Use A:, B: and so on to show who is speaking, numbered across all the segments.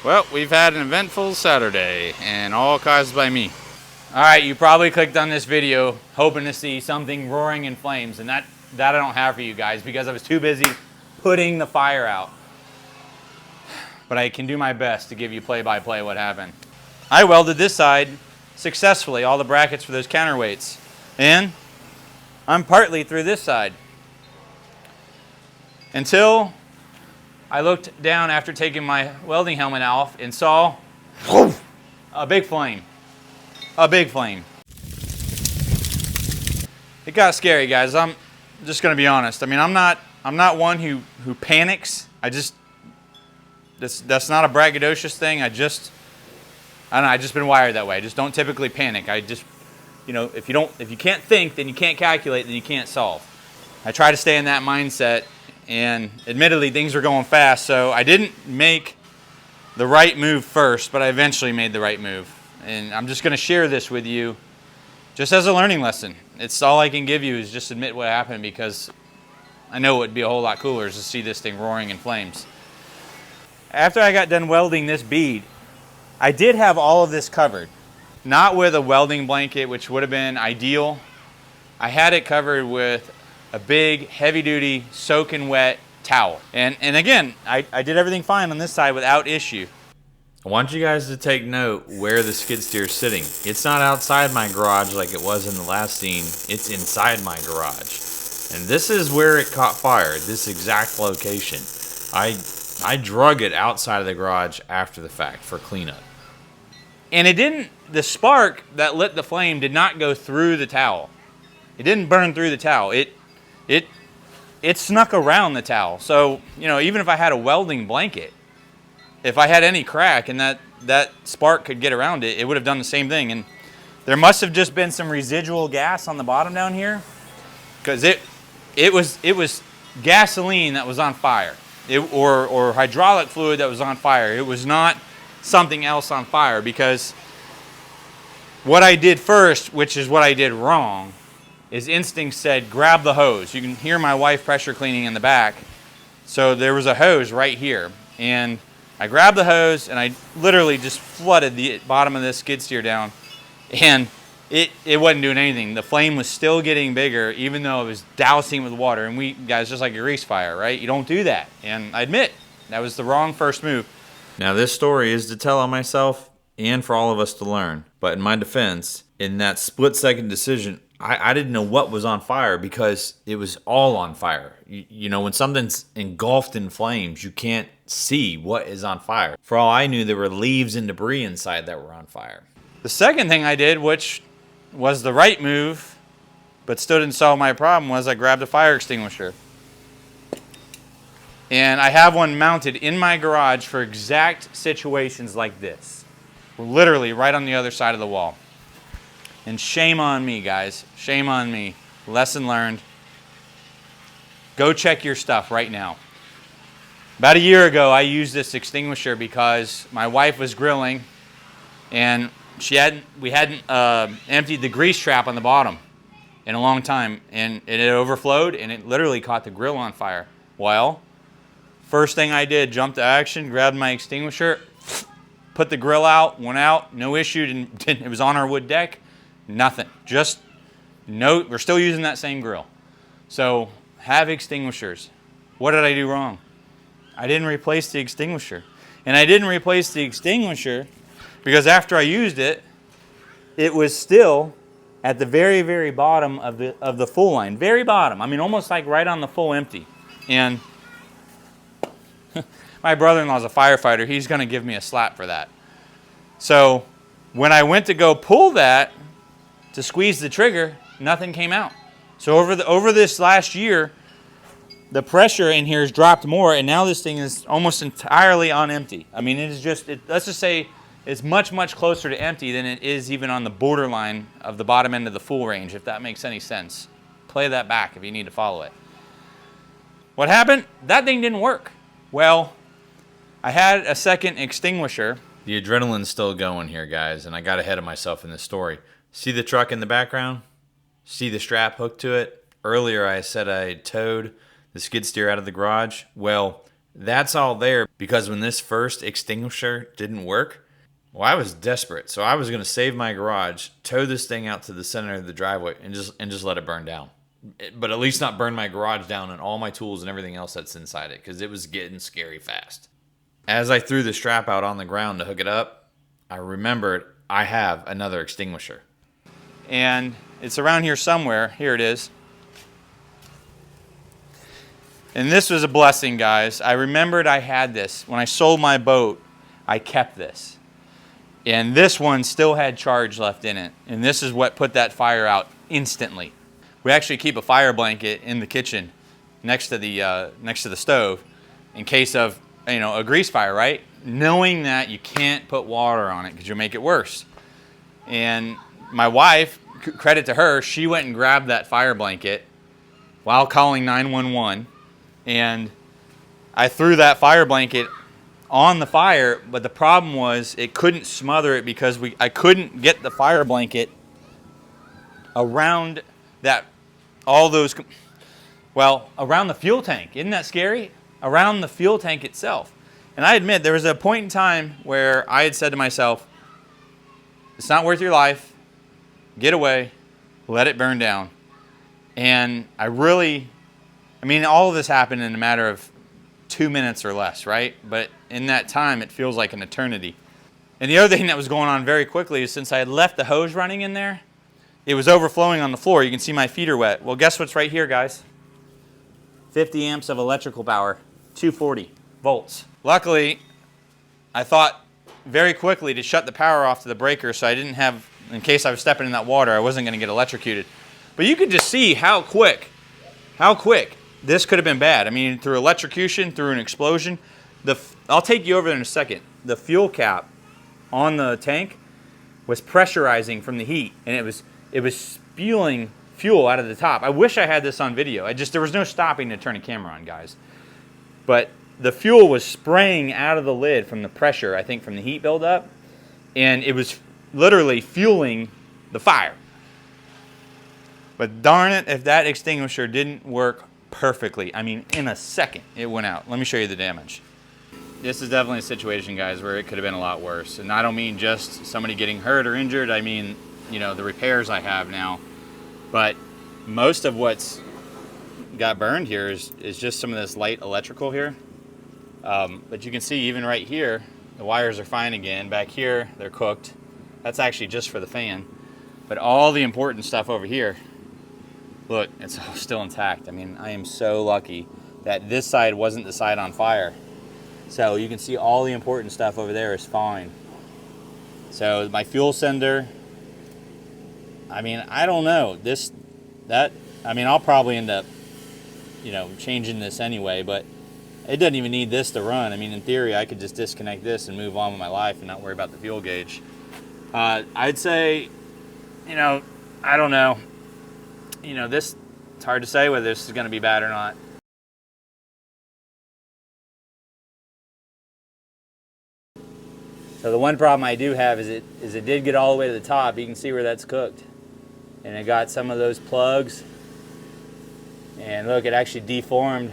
A: Well, we've had an eventful Saturday, and all caused by me. Alright, you probably clicked on this video hoping to see something roaring in flames, and that I don't have for you guys because I was too busy putting the fire out. But I can do my best to give you play-by-play what happened. I welded this side successfully, all the brackets for those counterweights, and I'm partly through this side. Until I looked down after taking my welding helmet off and saw a big flame. A big flame. It got scary, guys. I'm just gonna be honest. I mean, I'm not one who panics. That's not a braggadocious thing. I don't know, I just been wired that way. I just don't typically panic. I just, you know, if you can't think, then you can't calculate, then you can't solve. I try to stay in that mindset. And admittedly, things were going fast, so I didn't make the right move first, but I eventually made the right move. And I'm just going to share this with you just as a learning lesson. It's all I can give you is just admit what happened, because I know it would be a whole lot cooler to see this thing roaring in flames. After I got done welding this bead, I did have all of this covered. Not with a welding blanket, which would have been ideal. I had it covered with a big, heavy-duty, soaking wet towel. And again, I did everything fine on this side without issue. I want you guys to take note where the skid steer is sitting. It's not outside my garage like it was in the last scene. It's inside my garage. And this is where it caught fire, this exact location. I drug it outside of the garage after the fact for cleanup. And the spark that lit the flame did not go through the towel. It didn't burn through the towel. It snuck around the towel. So, you know, even if I had a welding blanket, if I had any crack and that spark could get around it, it would have done the same thing. And there must have just been some residual gas on the bottom down here, because it was gasoline that was on fire, or hydraulic fluid that was on fire. It was not something else on fire, because what I did first, which is what I did wrong, is instinct said, grab the hose. You can hear my wife pressure cleaning in the back. So there was a hose right here. And I grabbed the hose and I literally just flooded the bottom of this skid steer down. And it wasn't doing anything. The flame was still getting bigger, even though it was dousing with water. And we guys, just like a grease fire, right? You don't do that. And I admit, that was the wrong first move. Now this story is to tell on myself and for all of us to learn. But in my defense, in that split-second decision, I didn't know what was on fire, because it was all on fire. You know, when something's engulfed in flames, you can't see what is on fire. For all I knew, there were leaves and debris inside that were on fire. The second thing I did, which was the right move, but still didn't solve my problem, was I grabbed a fire extinguisher. And I have one mounted in my garage for exact situations like this. We're literally right on the other side of the wall. And shame on me, guys. Shame on me. Lesson learned. Go check your stuff right now. About a year ago, I used this extinguisher because my wife was grilling, and we hadn't emptied the grease trap on the bottom in a long time, and it overflowed, and it literally caught the grill on fire. Well, first thing I did, jumped to action, grabbed my extinguisher, put the grill out, went out, no issue. It was on our wood deck. Nothing. Just no. We're still using that same grill. So have extinguishers. What did I do wrong? I didn't replace the extinguisher. And I didn't replace the extinguisher because after I used it, it was still at the very, very bottom of the full line. Very bottom. I mean, almost like right on the full empty. And my brother-in-law's a firefighter. He's going to give me a slap for that. So when I went to go pull that, to squeeze the trigger, nothing came out. So over this last year, the pressure in here has dropped more, and now this thing is almost entirely on empty. I mean, it is just, let's just say it's much, much closer to empty than it is even on the borderline of the bottom end of the full range, if that makes any sense. Play that back if you need to follow it. What happened? That thing didn't work. Well, I had a second extinguisher. The adrenaline's still going here, guys, and I got ahead of myself in this story. See the truck in the background? See the strap hooked to it? Earlier I said I towed the skid steer out of the garage. Well, That's all there because when this first extinguisher didn't work, well, I was desperate. So I was going to save my garage, tow this thing out to the center of the driveway, and just let it burn down. But at least not burn my garage down and all my tools and everything else that's inside it, because it was getting scary fast. As I threw the strap out on the ground to hook it up, I remembered I have another extinguisher. And it's around here somewhere. Here it is. And this was a blessing, guys. I remembered I had this. When I sold my boat, I kept this. And this one still had charge left in it. And this is what put that fire out instantly. We actually keep a fire blanket in the kitchen next to the stove in case of, a grease fire, right? Knowing that you can't put water on it because you'll make it worse. And my wife, credit to her, she went and grabbed that fire blanket while calling 911. And I threw that fire blanket on the fire, but the problem was it couldn't smother it because I couldn't get the fire blanket around around the fuel tank. Isn't that scary? Around the fuel tank itself. And I admit there was a point in time where I had said to myself, it's not worth your life. Get away. Let it burn down. And all of this happened in a matter of 2 minutes or less, right? But in that time, it feels like an eternity. And the other thing that was going on very quickly is since I had left the hose running in there, it was overflowing on the floor. You can see my feet are wet. Well, guess what's right here, guys? 50 amps of electrical power, 240 volts. Luckily, I thought very quickly to shut the power off to the breaker so I didn't have, in case I was stepping in that water, I wasn't going to get electrocuted. But you could just see how quick this could have been bad. Through electrocution, through an explosion. I'll take you over there in a second. The fuel cap on the tank was pressurizing from the heat, and it was spewing fuel out of the top. I wish I had this on video. There was no stopping to turn a camera on, guys. But the fuel was spraying out of the lid from the pressure, I think from the heat buildup, and it was literally fueling the fire. But darn it, if that extinguisher didn't work perfectly, in a second, it went out. Let me show you the damage. This is definitely a situation, guys, where it could have been a lot worse. And I don't mean just somebody getting hurt or injured. I mean, the repairs I have now. But most of what's got burned here is just some of this light electrical here. But you can see even right here, the wires are fine again. Back here, they're cooked. That's actually just for the fan. But all the important stuff over here, look, it's all still intact. I am so lucky that this side wasn't the side on fire. So you can see all the important stuff over there is fine. So my fuel sender, I don't know. I'll probably end up, changing this anyway, but it doesn't even need this to run. In theory, I could just disconnect this and move on with my life and not worry about the fuel gauge. I'd say, I don't know. It's hard to say whether this is going to be bad or not. So the one problem I do have is it did get all the way to the top. You can see where that's cooked. And it got some of those plugs. And look, it actually deformed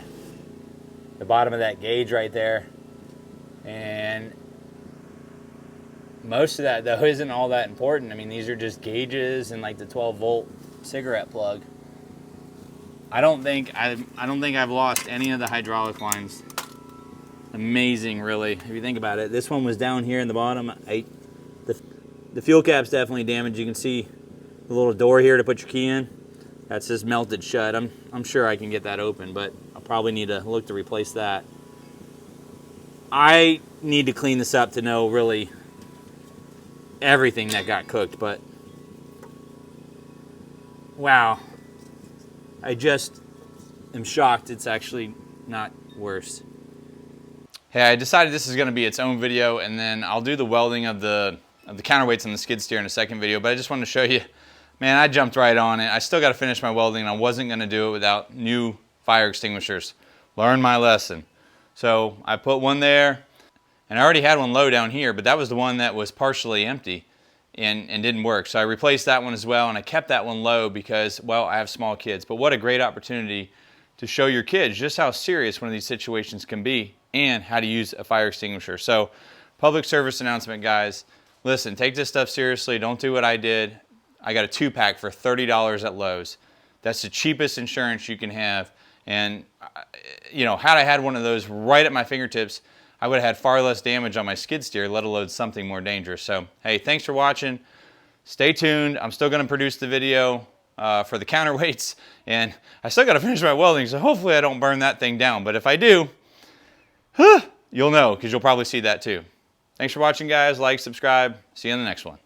A: the bottom of that gauge right there. And most of that, though, isn't all that important. These are just gauges and like the 12-volt cigarette plug. I don't think I've lost any of the hydraulic lines. Amazing, really, if you think about it. This one was down here in the bottom. The fuel cap's definitely damaged. You can see the little door here to put your key in. That's just melted shut. I'm sure I can get that open, but I'll probably need to look to replace that. I need to clean this up to know really everything that got cooked, but wow. I just am shocked it's actually not worse. Hey, I decided this is going to be its own video, and then I'll do the welding of the counterweights on the skid steer in a second video, but I just wanted to show you, man, I jumped right on it. I still got to finish my welding, and I wasn't going to do it without new fire extinguishers. Learn my lesson. So I put one there, and I already had one low down here, but that was the one that was partially empty and didn't work. So I replaced that one as well, and I kept that one low because, well, I have small kids. But what a great opportunity to show your kids just how serious one of these situations can be and how to use a fire extinguisher. So public service announcement, guys. Listen, take this stuff seriously. Don't do what I did. I got a 2-pack for $30 at Lowe's. That's the cheapest insurance you can have. And, you know, had I had one of those right at my fingertips, I would have had far less damage on my skid steer, let alone something more dangerous. So, hey, thanks for watching. Stay tuned. I'm still going to produce the video for the counterweights, and I still got to finish my welding, so hopefully I don't burn that thing down. But if I do, you'll know, because you'll probably see that too. Thanks for watching, guys. Like, subscribe. See you in the next one.